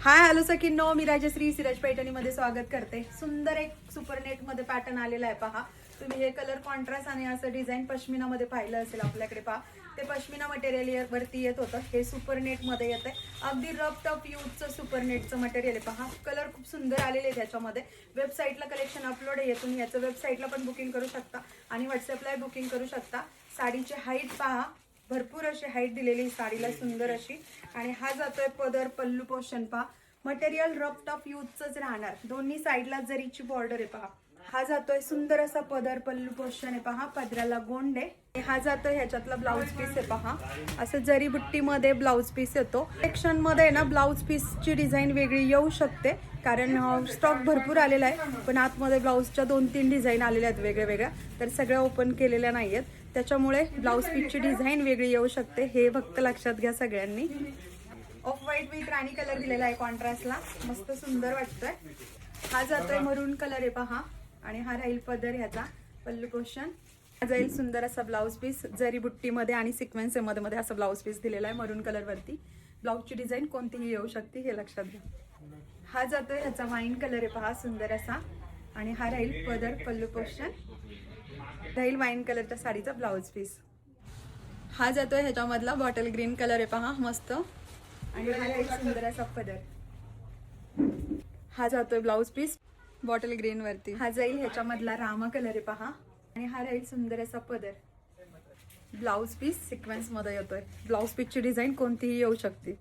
Hi hello सखींनो, मी राजश्री सिराज पैठणीमध्ये स्वागत करते। सुंदर एक सुपरनेट मध्ये पॅटर्न आलेला आहे पहा। तुम्ही हे कलर कॉन्ट्रास्ट आणि असं डिझाइन पश्मिना मध्ये पाहिलं असेल आपल्याकडे पहा। ते पश्मिना मटेरियल वरती येत होतं, हे सुपरनेट मध्ये येते। अगदी रफ टफ यूजचं सुपरनेटचं मटेरियल आहे पहा। कलर खूप सुंदर आलेले आहेत त्याच्यामध्ये। वेबसाईटला कलेक्शन अपलोड आहे, तुम्ही याचं वेबसाईटला पण बुकिंग करू शकता आणि व्हॉट्सअपला बुकिंग करू शकता। साडीची हाईट पहा, भरपूर अशी हाईट दिलेली साडीला सुंदर अशी। आणि हा जातोय पदर पल्लू पोर्शन पहा। मटेरियल रफ टफ यूजच राहणार, दोन्ही साईडला जरीची बॉर्डर आहे पहा। हा जातोय सुंदर असा पदर पल्लू पोर्शन आहे पहा, पदराला गोंड आहे। हा जातोय ह्याच्यातला ब्लाउज पीस आहे पहा, असं जरी बुट्टी मध्ये ब्लाउज पीस येतो। सेक्शन मध्ये ना ब्लाउज पीसची डिझाईन वेगळी येऊ शकते, कारण स्टॉक भरपूर आलेला आहे। पण आतमध्ये ब्लाउजच्या 2-3 डिझाईन आलेल्या आहेत वेगळ्या वेगळ्या, तर सगळ्या ओपन केलेल्या नाहीयेत, त्याच्यामुळे ब्लाउज पीसची डिझाईन वेगळी येऊ शकते, हे फक्त लक्षात घ्या सगळ्यांनी। Off white with Rani colour दिलेला आहे कॉन्ट्रास्टला, मस्त सुंदर वाटतोय। हा जातोय मरून कलर आहे पहा, आणि हा राहील पदर ह्याचा पल्लू पोर्शन। हा जाईल सुंदर असा ब्लाउज पीस, जरी बुट्टी मध्ये आणि सिक्वेन्स मध्ये असा ब्लाउज पीस दिलेला आहे मरून कलर वरती। ब्लाउजची डिझाईन कोणतीही येऊ शकते, हे लक्षात घ्या। हा जातोय ह्याचा वाईन कलर आहे पहा, सुंदर असा, आणि हा राहील पदर पल्लू पोर्शन, राहील वाईन कलरच्या साडीचा ब्लाउज पीस। हा जातोय ह्याच्यामधला बॉटल ग्रीन कलर आहे पहा, मस्त, आणि हा राहील सुंदर असा पदर। हा जातोय ब्लाउज पीस बॉटल ग्रीन वरती। हा जाईल ह्याच्यामधला रामा कलर आहे पहा, आणि हा राहील सुंदर असा पदर। ब्लाउज पीस सिक्वेन्स मध्ये येतोय, ब्लाउज पीसची डिझाईन कोणतीही येऊ शकते।